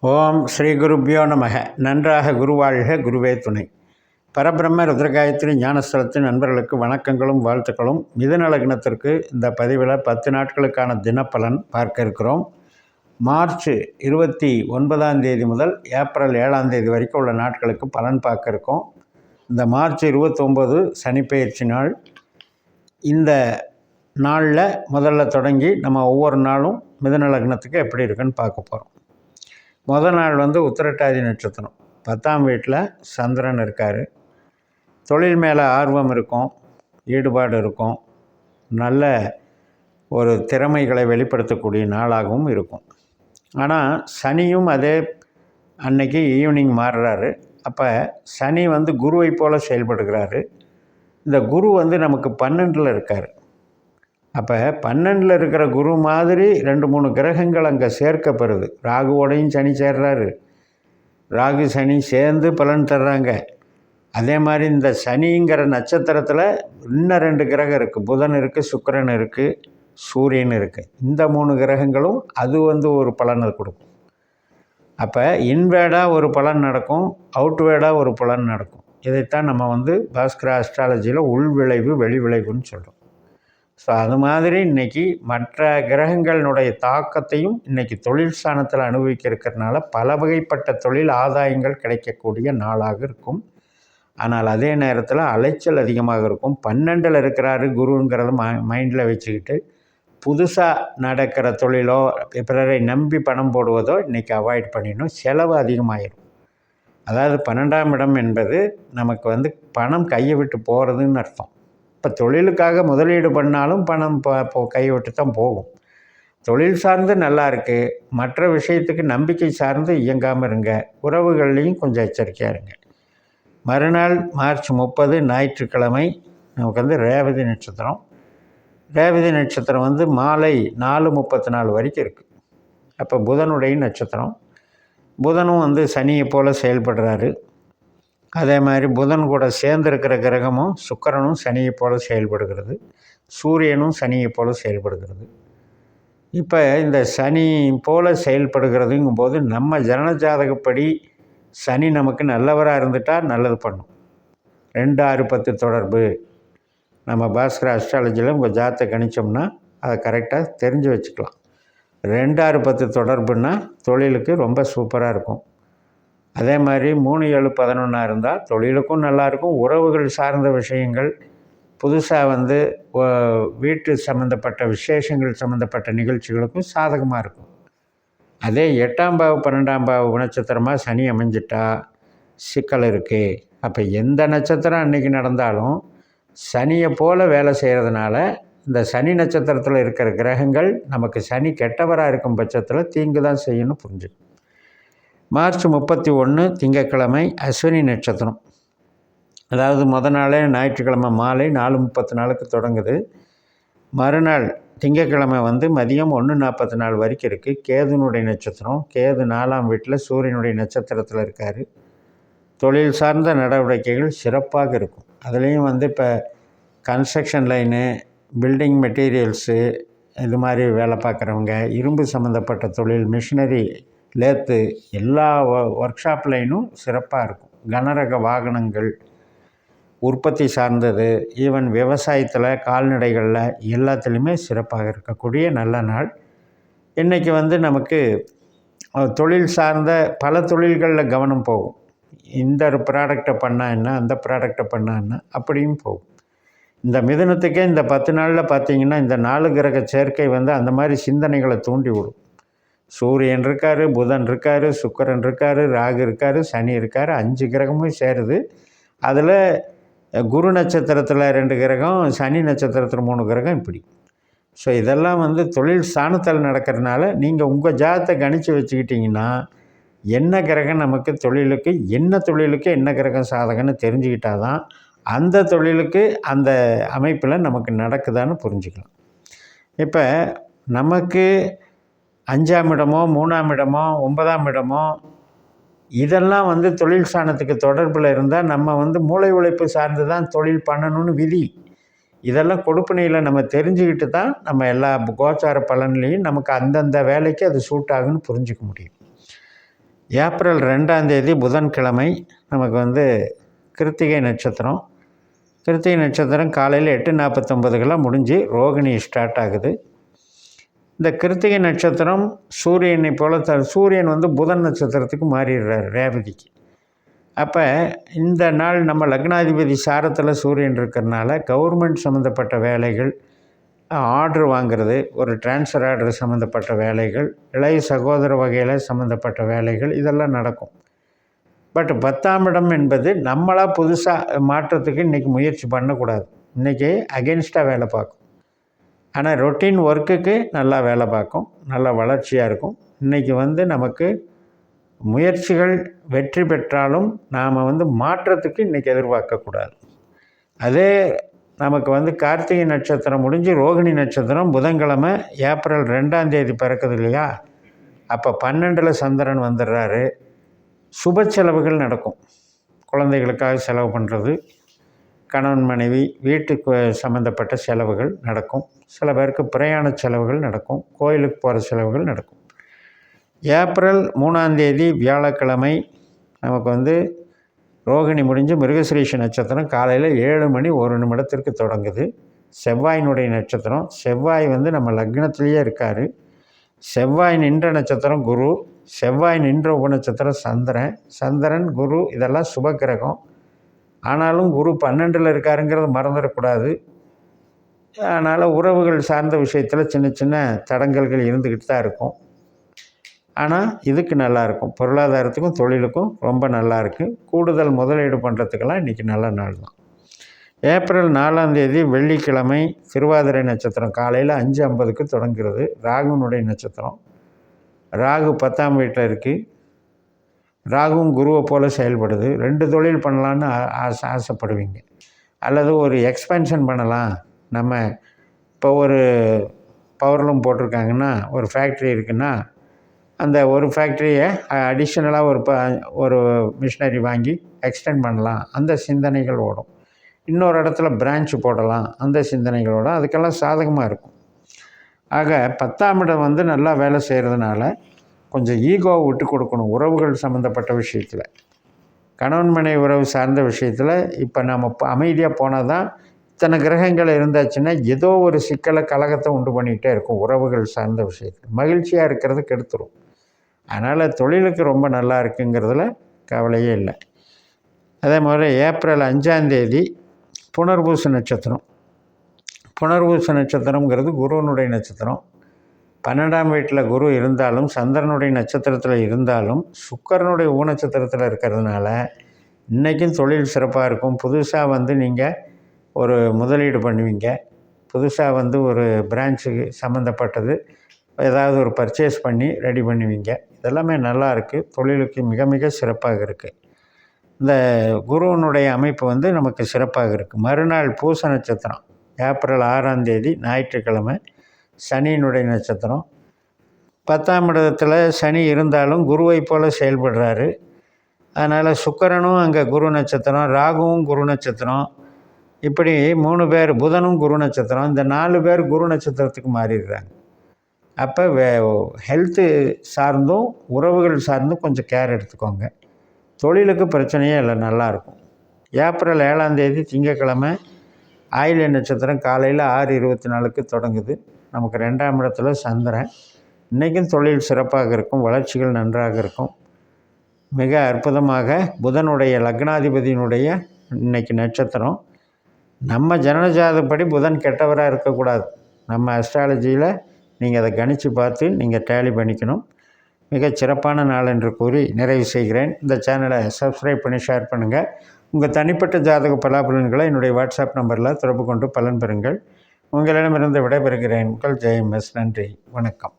ஓம் ஸ்ரீ குருப்பியோ நமக. நன்றாக குருவாழ்க, குருவே துணை. பரபிரம்ம ருத்ரகாயத்ரி ஞானஸ்தலத்தின் நண்பர்களுக்கு வணக்கங்களும் வாழ்த்துக்களும். மிதுன லக்னத்திற்கு இந்த பதிவில் 10 நாட்களுக்கான தினப்பலன் பார்க்க இருக்கிறோம். மார்ச் 29 முதல் ஏப்ரல் 7 வரைக்கும் உள்ள நாட்களுக்கு பலன் பார்க்க இருக்கோம். இந்த மார்ச் 29 சனிப்பெயர்ச்சி நாள். இந்த நாளில் முதல்ல தொடங்கி நம்ம ஒவ்வொரு நாளும் மிதுன லக்னத்துக்கு எப்படி இருக்குன்னு பார்க்க போகிறோம். முதல் நாள் உத்திரட்டாதி நட்சத்திரம், 10ஆம் வீட்டில் சந்திரன் இருக்கார். தொழில் மேலே ஆர்வம் இருக்கும், ஈடுபாடு இருக்கும், நல்ல ஒரு திறமைகளை வெளிப்படுத்தக்கூடிய நாளாகவும் இருக்கும். ஆனால் சனியும் அதே அன்னைக்கு ஈவினிங் மாறுறாரு. அப்போ சனி குருவை போல் செயல்படுகிறாரு. இந்த குரு நமக்கு 12ல் இருக்கார். அப்போ 12ல் இருக்கிற குரு மாதிரி 2-3 கிரகங்கள் அங்கே சேர்க்கப்படுது. ராகுவோடையும் சனி சேர்றாரு. ராகு சனி சேர்ந்து பலன் தர்றாங்க. அதே மாதிரி இந்த சனிங்கிற நட்சத்திரத்தில் இன்னும் 2 கிரகம் இருக்குது. புதன் இருக்குது, சுக்கிரன் இருக்குது, சூரியன் இருக்குது. இந்த 3 கிரகங்களும் அது ஒரு பலனை கொடுக்கும். அப்போ இன்வேர்டாக ஒரு பலன் நடக்கும், அவுட்வேர்டாக ஒரு பலன் நடக்கும். இதைத்தான் நம்ம பாஸ்கர அஸ்ட்ராலஜியில் உள் விளைவு வெளி விளைவுன்னு சொல்கிறோம். ஸோ அது மாதிரி இன்றைக்கி மற்ற கிரகங்களினுடைய தாக்கத்தையும் இன்றைக்கி தொழில் ஸ்தானத்தில் அனுபவிக்க இருக்கிறதுனால பல வகைப்பட்ட தொழில் ஆதாயங்கள் கிடைக்கக்கூடிய நாளாக இருக்கும். ஆனால் அதே நேரத்தில் அலைச்சல் அதிகமாக இருக்கும். 12ல் இருக்கிறாரு குருங்கிறத மைண்டில் வச்சுக்கிட்டு புதுசாக நடக்கிற தொழிலோ பிறரை நம்பி பணம் போடுவதோ இன்றைக்கி அவாய்ட் பண்ணிடணும். செலவு அதிகமாகிடும். அதாவது 12ஆம் இடம் என்பது நமக்கு பணம் கையை விட்டு போகிறதுன்னு அர்த்தம். இப்போ தொழிலுக்காக முதலீடு பண்ணாலும் பணம் கையை விட்டு தான் போகும். தொழில் சார்ந்து நல்லா இருக்குது, மற்ற விஷயத்துக்கு நம்பிக்கை சார்ந்து இயங்காமல் இருங்க. உறவுகள்லேயும் கொஞ்சம் எச்சரிக்கையாக இருங்க. மறுநாள் மார்ச் 30 ஞாயிற்றுக்கிழமை நமக்கு ரேவதி நட்சத்திரம். ரேவதி நட்சத்திரம் மாலை 4:34 வரைக்கும் இருக்குது. அப்போ புதனுடைய நட்சத்திரம். புதனும் சனியை போல் செயல்படுறாரு. அதே மாதிரி புதன் கூட சேர்ந்திருக்கிற கிரகமும் சுக்கிரனும் சனியை போல் செயல்படுகிறது. சூரியனும் சனியை போல் செயல்படுகிறது. இப்போ இந்த சனி போல் செயல்படுகிறதுங்கும்போது நம்ம ஜனன ஜாதகப்படி சனி நமக்கு நல்லவராக இருந்துட்டால் நல்லது பண்ணும். 2-6-10 தொடர்பு நம்ம பாஸ்கர அஸ்ட்ராலஜியில் உங்கள் ஜாதகத்தை கணிச்சோம்னா அதை கரெக்டாக தெரிஞ்சு வச்சுக்கலாம். 2-6-10 தொடர்புன்னா தொழிலுக்கு ரொம்ப சூப்பராக இருக்கும். அதே மாதிரி 3-7-11 இருந்தால் தொழிலுக்கும் நல்லாயிருக்கும். உறவுகள் சார்ந்த விஷயங்கள், புதுசாக வீட்டு சம்மந்தப்பட்ட விசேஷங்கள் சம்மந்தப்பட்ட நிகழ்ச்சிகளுக்கும் சாதகமாக இருக்கும். அதே 8ஆம் பாவம் 12ஆம் பாவ நட்சத்திரமாக சனி அமைஞ்சிட்டா சிக்கல் இருக்குது. அப்போ எந்த நட்சத்திரம் அன்றைக்கி நடந்தாலும் சனியை போல் வேலை செய்கிறதுனால இந்த சனி நட்சத்திரத்தில் இருக்கிற கிரகங்கள் நமக்கு சனி கெட்டவராக இருக்கும் பட்சத்தில் தீங்கு தான் செய்யணும்னு புரிஞ்சுக்கணும். மார்ச் 31 திங்கட்கிழமை அஸ்வினி நட்சத்திரம். அதாவது நாளே ஞாயிற்றுக்கிழமை மாலை 4:34 தொடங்குது. மறுநாள் திங்கட்கிழமை மதியம் 1:44 வரைக்கும் இருக்குது. கேதுனுடைய நட்சத்திரம். கேது 4ஆம் வீட்டில் சூரியனுடைய நட்சத்திரத்தில் இருக்கார். தொழில் சார்ந்த நடவடிக்கைகள் சிறப்பாக இருக்கும். அதுலேயும் இப்போ கன்ஸ்ட்ரக்ஷன் லைனு, பில்டிங் மெட்டீரியல்ஸு, இது மாதிரி வேலை பார்க்குறவங்க, இரும்பு சம்மந்தப்பட்ட தொழில், மிஷினரி, லேத்து, எல்லா ஒர்க் ஷாப் லைனும் சிறப்பாக இருக்கும். கனரக வாகனங்கள், உற்பத்தி சார்ந்தது, ஈவன் விவசாயத்தில், கால்நடைகளில் எல்லாத்துலேயுமே சிறப்பாக இருக்கக்கூடிய நல்ல நாள். இன்றைக்கி நமக்கு தொழில் சார்ந்த பல தொழில்களில் கவனம் போகும். இந்த ப்ராடக்டை பண்ணால் என்ன, அந்த ப்ராடக்டை பண்ணால் என்ன, அப்படியும் போகும். இந்த மிதுனத்துக்கே இந்த 10 நாளில் பார்த்திங்கன்னா இந்த 4 கிரக சேர்க்கை அந்த மாதிரி சிந்தனைகளை தூண்டி விடும். சூரியன் இருக்கார், புதன் இருக்கார், சுக்கிரன் இருக்கார், ராகு இருக்கார், சனி இருக்கார். 5 கிரகமும் சேருது. அதில் குரு நட்சத்திரத்தில் 2 கிரகம், சனி நட்சத்திரத்தில் 3 கிரகம், இப்படி. ஸோ இதெல்லாம் தொழில் ஸ்தானத்தில் நடக்கிறதுனால நீங்கள் உங்கள் ஜாதகத்தை கணித்து வச்சுக்கிட்டிங்கன்னா என்ன கிரகம் நமக்கு தொழிலுக்கு, என்ன தொழிலுக்கு என்ன கிரகம் சாதகன்னு தெரிஞ்சுக்கிட்டால் தான் அந்த தொழிலுக்கு அந்த அமைப்பில் நமக்கு நடக்குதான்னு புரிஞ்சுக்கலாம். இப்போ நமக்கு 5ஆம் இடமோ 3ஆம் இடமோ 9ஆம் இடமோ இதெல்லாம் தொழில் ஸ்தானத்துக்கு தொடர்பில் இருந்தால் நம்ம மூளை உழைப்பு சார்ந்து தான் தொழில் பண்ணணும்னு விதி. இதெல்லாம் கொடுப்பினையில் நம்ம தெரிஞ்சுக்கிட்டு தான் நம்ம எல்லா கோச்சார பலன்லேயும் நமக்கு அந்தந்த வேலைக்கு அது சூட் ஆகுன்னு புரிஞ்சிக்க முடியும். ஏப்ரல் 2ஆம் தேதி புதன்கிழமை நமக்கு வந்து கிருத்திகை நட்சத்திரம். கிருத்திகை நட்சத்திரம் காலையில் 8:49 முடிஞ்சு ரோகிணி ஸ்டார்ட் ஆகுது. இந்த கிருத்திகை நட்சத்திரம் சூரியனை போல் சூரியன் வந்து புதன் நட்சத்திரத்துக்கு மாறிடுறார், ரேவதிக்கு. அப்போ இந்த நாள் நம்ம லக்னாதிபதி சாரத்தில் சூரியன் இருக்கிறனால கவர்மெண்ட் சம்மந்தப்பட்ட வேலைகள், ஆர்டர் வாங்கிறது, ஒரு டிரான்ஸ்ஃபர் ஆர்டர் சம்மந்தப்பட்ட வேலைகள், இளைய சகோதர வகையில் சம்மந்தப்பட்ட வேலைகள் இதெல்லாம் நடக்கும். பட் 10ஆம் இடம் என்பது நம்மளாக புதுசாக மாற்றத்துக்கு இன்றைக்கி முயற்சி பண்ணக்கூடாது. இன்றைக்கி அகென்ஸ்டாக வேலை பார்க்கும். ஆனால் ரொட்டீன் ஒர்க்குக்கு நல்லா வேலை பார்க்கும், நல்லா வளர்ச்சியாக இருக்கும். இன்றைக்கி வந்து நமக்கு முயற்சிகள் வெற்றி பெற்றாலும் நாம் வந்து மாற்றத்துக்கு இன்றைக்கி எதிர்பார்க்கக்கூடாது. அதே நமக்கு வந்து கார்த்திகை நட்சத்திரம் முடிஞ்சு ரோகிணி நட்சத்திரம் புதன்கிழமை ஏப்ரல் 2ஆம் தேதி பிறக்குது இல்லையா? அப்போ 12ல் சந்திரன் வந்துடுறாரு. சுப செலவுகள் நடக்கும். குழந்தைகளுக்காக செலவு பண்ணுறது, கணவன் மனைவி வீட்டுக்கு சம்மந்தப்பட்ட செலவுகள் நடக்கும். சில பேருக்கு பிரயாண செலவுகள் நடக்கும், கோயிலுக்கு போகிற செலவுகள் நடக்கும். ஏப்ரல் 3ஆம் தேதி வியாழக்கிழமை நமக்கு வந்து ரோகிணி முடிஞ்சு மிருகசிரீஷ நட்சத்திரம் காலையில் 7:01 தொடங்குது. செவ்வாயினுடைய நட்சத்திரம். செவ்வாய் வந்து நம்ம லக்னத்திலேயே இருக்கார். செவ்வாய் நின்ற நட்சத்திரம் குரு. செவ்வாய் நின்ற உபநட்சத்திரம் சந்திரன். சந்திரன் குரு இதெல்லாம் சுப கிரகம். ஆனாலும் குரு 12ல் இருக்காருங்கிறத மறந்துடக்கூடாது. அதனால் உறவுகள் சார்ந்த விஷயத்தில் சின்ன சின்ன தடங்கல்கள் இருந்துக்கிட்டு தான் இருக்கும். ஆனால் இதுக்கு நல்லாயிருக்கும். பொருளாதாரத்துக்கும் தொழிலுக்கும் ரொம்ப நல்லாயிருக்கு. கூடுதல் முதலீடு பண்ணுறதுக்கெல்லாம் இன்றைக்கி நல்ல நாள் தான். ஏப்ரல் 4ஆம் தேதி வெள்ளிக்கிழமை திருவாதிரை நட்சத்திரம் காலையில் 5:50 தொடங்குகிறது. ராகுனுடைய நட்சத்திரம். ராகு 10ஆம் வீட்டில் இருக்குது. ராகுவும் குருவை போல் செயல்படுது. 2 தொழில் பண்ணலான்னு ஆசைப்படுவீங்க. அல்லது ஒரு எக்ஸ்பென்ஷன் பண்ணலாம். நம்ம இப்போ ஒரு பவர்லூம் போட்டிருக்காங்கன்னா, ஒரு ஃபேக்ட்ரி இருக்குன்னா, அந்த ஒரு ஃபேக்ட்ரியை அடிஷ்னலாக ஒரு மிஷினரி வாங்கி எக்ஸ்டெண்ட் பண்ணலாம், அந்த சிந்தனைகள் ஓடும். இன்னொரு இடத்துல பிரான்ச் போடலாம், அந்த சிந்தனைகளோட அதுக்கெல்லாம் சாதகமாக இருக்கும். ஆக 10ஆம் இடம் வந்து நல்லா வேலை செய்கிறதுனால கொஞ்சம் ஈகோவை விட்டு கொடுக்கணும். உறவுகள் சம்மந்தப்பட்ட விஷயத்தில், கணவன் மனைவி உறவு சார்ந்த விஷயத்தில் இப்போ நம்ம அமைதியாக போனால் தான். இத்தனை கிரகங்கள் இருந்தாச்சுன்னா ஏதோ ஒரு சிக்கலை கலகத்தை உண்டு பண்ணிகிட்டே இருக்கும். உறவுகள் சார்ந்த விஷயத்தில் மகிழ்ச்சியாக இருக்கிறது கெடுத்துரும். அதனால் தொழிலுக்கு ரொம்ப நல்லா இருக்குங்கிறதுல கவலையே இல்லை. அதே மாதிரி ஏப்ரல் 5ஆம் தேதி புனர்பூச நட்சத்திரம். புனர்பூச நட்சத்திரங்கிறது குருவனுடைய நட்சத்திரம். 12ஆம் வீட்டில் குரு இருந்தாலும், சந்திரனுடைய நட்சத்திரத்தில் இருந்தாலும், சுக்கிரனுடைய நட்சத்திரத்தில் இருக்கிறதுனால இன்றைக்கும் தொழில் சிறப்பாக இருக்கும். புதுசாக வந்து நீங்கள் ஒரு முதலீடு பண்ணுவீங்க. புதுசாக வந்து ஒரு பிரான்ச்சுக்கு சம்மந்தப்பட்டது ஏதாவது ஒரு பர்ச்சேஸ் பண்ணி ரெடி பண்ணுவீங்க. இதெல்லாமே நல்லா இருக்குது. தொழிலுக்கு மிக மிக சிறப்பாக இருக்குது. இந்த குருவனுடைய அமைப்பு வந்து நமக்கு சிறப்பாக இருக்குது. மறுநாள் பூச நட்சத்திரம் ஏப்ரல் 6ஆம் தேதி ஞாயிற்றுக்கிழமை சனியினுடைய நட்சத்திரம். 10ஆம் இடத்துல சனி இருந்தாலும் குருவை போல் செயல்படுறாரு. அதனால் சுக்கிரனும் அங்கே குரு நட்சத்திரம், ராகுவும் குரு நட்சத்திரம், இப்படி 3 பேர், புதனும் குரு நட்சத்திரம், இந்த 4 பேர் குரு நட்சத்திரத்துக்கு மாறிடுறாங்க. அப்போ ஹெல்த்து சார்ந்தும் உறவுகள் சார்ந்தும் கொஞ்சம் கேர் எடுத்துக்கோங்க. தொழிலுக்கு பிரச்சனையே இல்லை, நல்லாயிருக்கும். ஏப்ரல் 7ஆம் தேதி திங்கக்கிழமை ஆயில்ய நட்சத்திரம் காலையில் 6:24 தொடங்குது. நமக்கு 2ஆம் இடத்துல சந்திரன். இன்றைக்கும் தொழில் சிறப்பாக இருக்கும், வளர்ச்சிகள் நன்றாக இருக்கும். மிக அற்புதமாக புதனுடைய லக்னாதிபதியினுடைய இன்றைக்கி நட்சத்திரம். நம்ம ஜனனஜாதப்படி புதன் கெட்டவராக இருக்கக்கூடாது. நம்ம அஸ்ட்ராலஜியில் நீங்கள் அதை கணித்து பார்த்து நீங்கள் டேலி பண்ணிக்கணும். மிகச் சிறப்பான நாள் என்று கூறி நிறைவு செய்கிறேன். இந்த சேனலை சப்ஸ்கிரைப் பண்ணி ஷேர் பண்ணுங்கள். உங்கள் தனிப்பட்ட ஜாதக பலாபலன்களை என்னுடைய வாட்ஸ்அப் நம்பரில் தொடர்பு கொண்டு பலன் பெறுங்கள். உங்களிடமிருந்து விடைபெறுகிறேன். உங்கள் ஜெயம் எஸ். நன்றி, வணக்கம்.